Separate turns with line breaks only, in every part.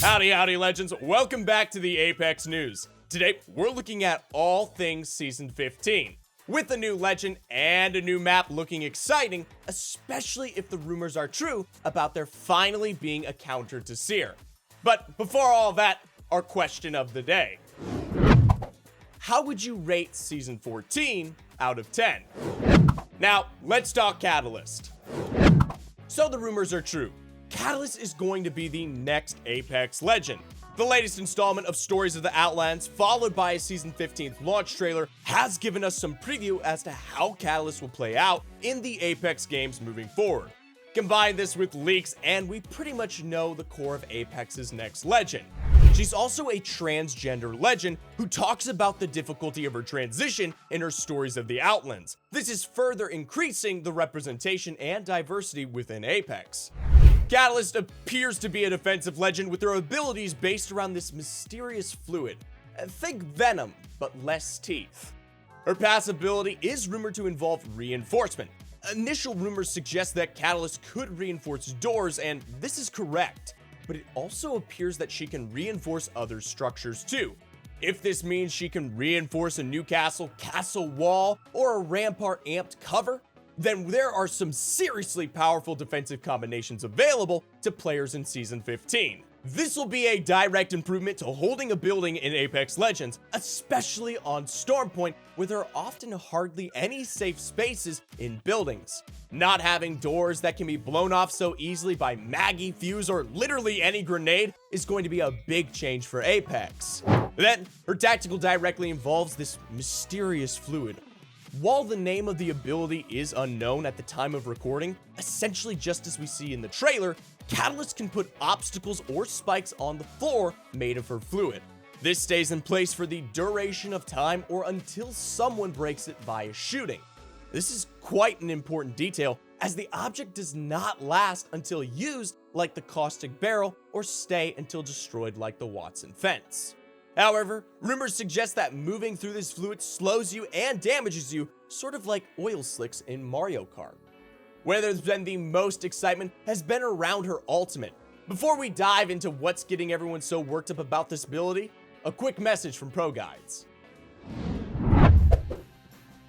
Howdy, legends. Welcome back to the Apex News. Today, we're looking at all things Season 15. With a new legend and a new map looking exciting, especially if the rumors are true about there finally being a counter to Seer. But before all that, our question of the day. How would you rate Season 14 out of 10? Now, let's talk Catalyst. So the rumors are true. Catalyst is going to be the next Apex legend. The latest installment of Stories of the Outlands, followed by a Season 15 launch trailer, has given us some preview as to how Catalyst will play out in the Apex games moving forward. Combine this with leaks, and we pretty much know the core of Apex's next legend. She's also a transgender legend who talks about the difficulty of her transition in her Stories of the Outlands. This is further increasing the representation and diversity within Apex. Catalyst appears to be a defensive legend with her abilities based around this mysterious fluid. Think Venom, but less teeth. Her passive ability is rumored to involve reinforcement. Initial rumors suggest that Catalyst could reinforce doors, and this is correct. But it also appears that she can reinforce other structures too. If this means she can reinforce a new castle wall, or a rampart amped cover, then there are some seriously powerful defensive combinations available to players in Season 15. This will be a direct improvement to holding a building in Apex Legends, especially on Stormpoint, where there are often hardly any safe spaces in buildings. Not having doors that can be blown off so easily by Maggie, Fuse, or literally any grenade is going to be a big change for Apex. Then, her tactical directly involves this mysterious fluid. While the name of the ability is unknown at the time of recording, essentially just as we see in the trailer, Catalyst can put obstacles or spikes on the floor made of her fluid. This stays in place for the duration of time or until someone breaks it via shooting. This is quite an important detail, as the object does not last until used like the caustic barrel or stay until destroyed like the Watson fence. However, rumors suggest that moving through this fluid slows you and damages you, sort of like oil slicks in Mario Kart. Where there's been the most excitement has been around her ultimate. Before we dive into what's getting everyone so worked up about this ability, a quick message from ProGuides.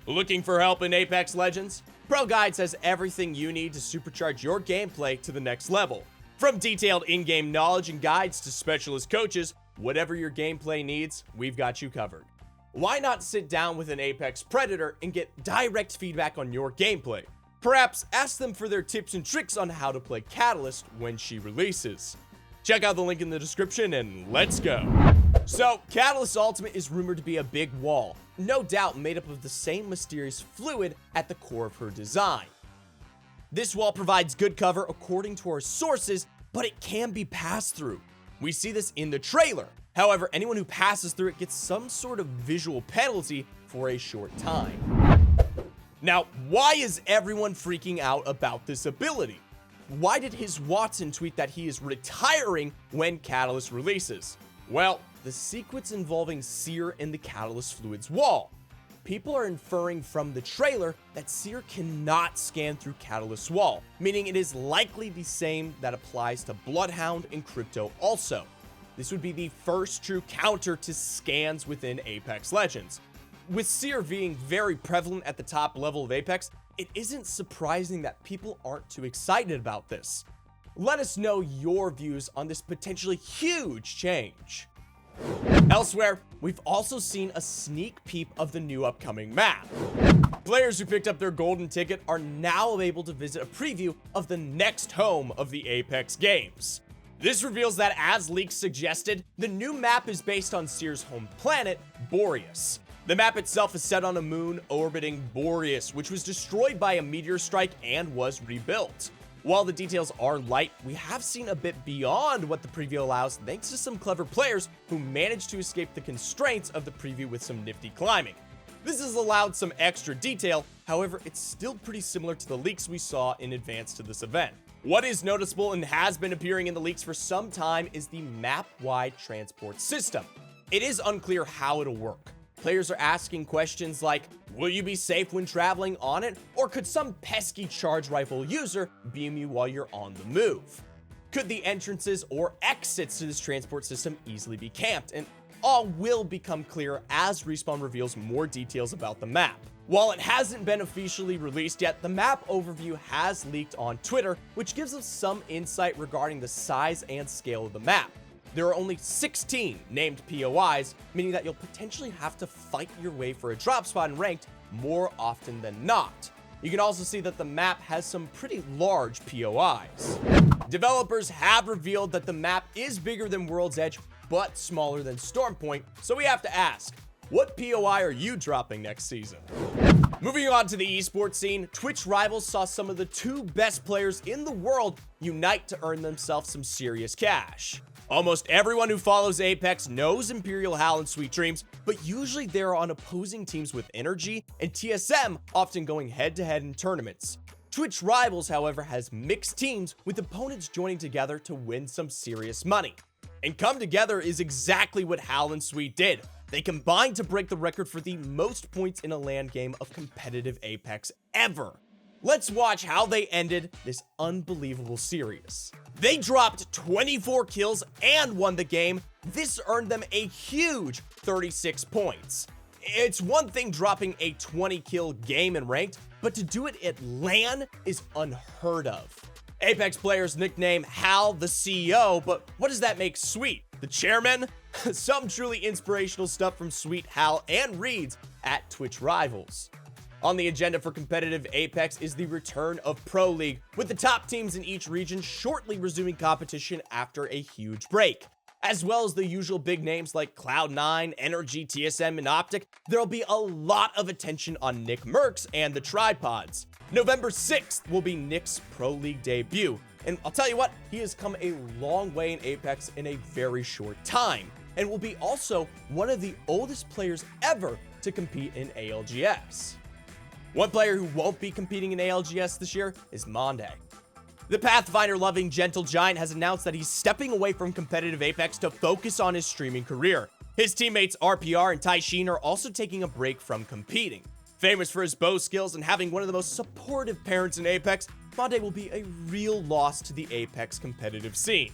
Looking for help in Apex Legends? ProGuides has everything you need to supercharge your gameplay to the next level. From detailed in-game knowledge and guides to specialist coaches, whatever your gameplay needs, we've got you covered. Why not sit down with an Apex Predator and get direct feedback on your gameplay? Perhaps ask them for their tips and tricks on how to play Catalyst when she releases. Check out the link in the description and let's go. So, Catalyst's ultimate is rumored to be a big wall, no doubt made up of the same mysterious fluid at the core of her design. This wall provides good cover according to our sources, but it can be passed through. We see this in the trailer. However, anyone who passes through it gets some sort of visual penalty for a short time. Now, why is everyone freaking out about this ability? Why did his Watson tweet that he is retiring when Catalyst releases? Well, the sequence involving Seer and the Catalyst Fluid's wall. People are inferring from the trailer that Seer cannot scan through Catalyst's wall, meaning it is likely the same that applies to Bloodhound and Crypto also. This would be the first true counter to scans within Apex Legends. With Seer being very prevalent at the top level of Apex, it isn't surprising that people aren't too excited about this. Let us know your views on this potentially huge change. Elsewhere, we've also seen a sneak peek of the new upcoming map. Players who picked up their golden ticket are now able to visit a preview of the next home of the Apex games. This reveals that, as leaks suggested, the new map is based on Seer's home planet, Boreas. The map itself is set on a moon orbiting Boreas, which was destroyed by a meteor strike and was rebuilt. While the details are light, we have seen a bit beyond what the preview allows thanks to some clever players who managed to escape the constraints of the preview with some nifty climbing. This has allowed some extra detail, however, it's still pretty similar to the leaks we saw in advance to this event. What is noticeable and has been appearing in the leaks for some time is the map-wide transport system. It is unclear how it'll work. Players are asking questions like, will you be safe when traveling on it? Or could some pesky charge rifle user beam you while you're on the move? Could the entrances or exits to this transport system easily be camped? And all will become clear as Respawn reveals more details about the map. While it hasn't been officially released yet, the map overview has leaked on Twitter, which gives us some insight regarding the size and scale of the map. There are only 16 named POIs, meaning that you'll potentially have to fight your way for a drop spot in ranked more often than not. You can also see that the map has some pretty large POIs. Developers have revealed that the map is bigger than World's Edge, but smaller than Stormpoint, so we have to ask, what POI are you dropping next season? Moving on to the esports scene, Twitch Rivals saw some of the two best players in the world unite to earn themselves some serious cash. Almost everyone who follows Apex knows Imperial Hal and Sweet Dreams, but usually they're on opposing teams with Energy and TSM, often going head-to-head in tournaments. Twitch Rivals, however, has mixed teams with opponents joining together to win some serious money. And come together is exactly what Hal and Sweet did. They combined to break the record for the most points in a LAN game of competitive Apex ever. Let's watch how they ended this unbelievable series. They dropped 24 kills and won the game. This earned them a huge 36 points. It's one thing dropping a 20 kill game in ranked, but to do it at LAN is unheard of. Apex players nickname Hal the CEO, but what does that make Sweet? The chairman? Some truly inspirational stuff from Sweet, Hal, and Reeds at Twitch Rivals. On the agenda for competitive Apex is the return of Pro League, with the top teams in each region shortly resuming competition after a huge break. As well as the usual big names like Cloud9, Energy, TSM, and Optic, there'll be a lot of attention on Nick Merckx and the Tripods. November 6th will be Nick's Pro League debut, and I'll tell you what, he has come a long way in Apex in a very short time, and will be also one of the oldest players ever to compete in ALGS. One player who won't be competing in ALGS this year is Monday. The Pathfinder-loving Gentle Giant has announced that he's stepping away from competitive Apex to focus on his streaming career. His teammates RPR and Taishin are also taking a break from competing. Famous for his bow skills and having one of the most supportive parents in Apex, Monday will be a real loss to the Apex competitive scene.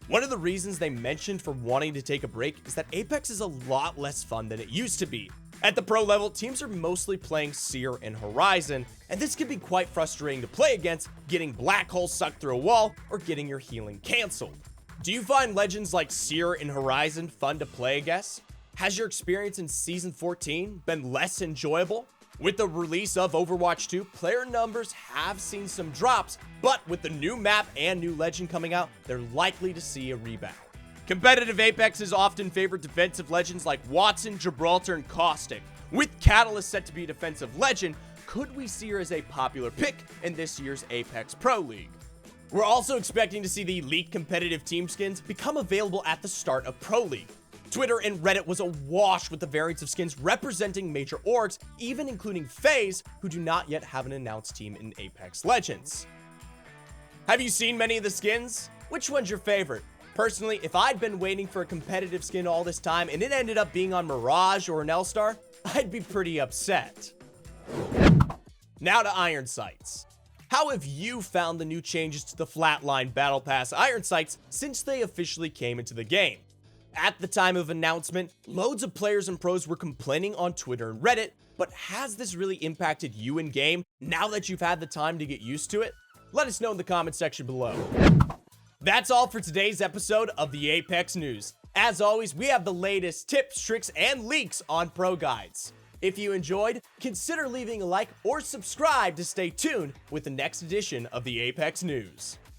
One of the reasons they mentioned for wanting to take a break is that Apex is a lot less fun than it used to be. At the pro level, teams are mostly playing Seer and Horizon, and this can be quite frustrating to play against, getting black hole sucked through a wall, or getting your healing cancelled. Do you find legends like Seer and Horizon fun to play against? Has your experience in Season 14 been less enjoyable? With the release of Overwatch 2, player numbers have seen some drops, but with the new map and new legend coming out, they're likely to see a rebound. Competitive Apex is often favored defensive legends like Watson, Gibraltar, and Caustic. With Catalyst set to be a defensive legend, could we see her as a popular pick in this year's Apex Pro League? We're also expecting to see the leaked competitive team skins become available at the start of Pro League. Twitter and Reddit was awash with the variants of skins representing major orgs, even including FaZe, who do not yet have an announced team in Apex Legends. Have you seen many of the skins? Which one's your favorite? Personally, if I'd been waiting for a competitive skin all this time and it ended up being on Mirage or an L-Star, I'd be pretty upset. Now to Iron Sights. How have you found the new changes to the Flatline Battle Pass Iron Sights since they officially came into the game? At the time of announcement, loads of players and pros were complaining on Twitter and Reddit, but has this really impacted you in game now that you've had the time to get used to it? Let us know in the comment section below. That's all for today's episode of the Apex News. As always, we have the latest tips, tricks, and leaks on ProGuides. If you enjoyed, consider leaving a like or subscribe to stay tuned with the next edition of the Apex News.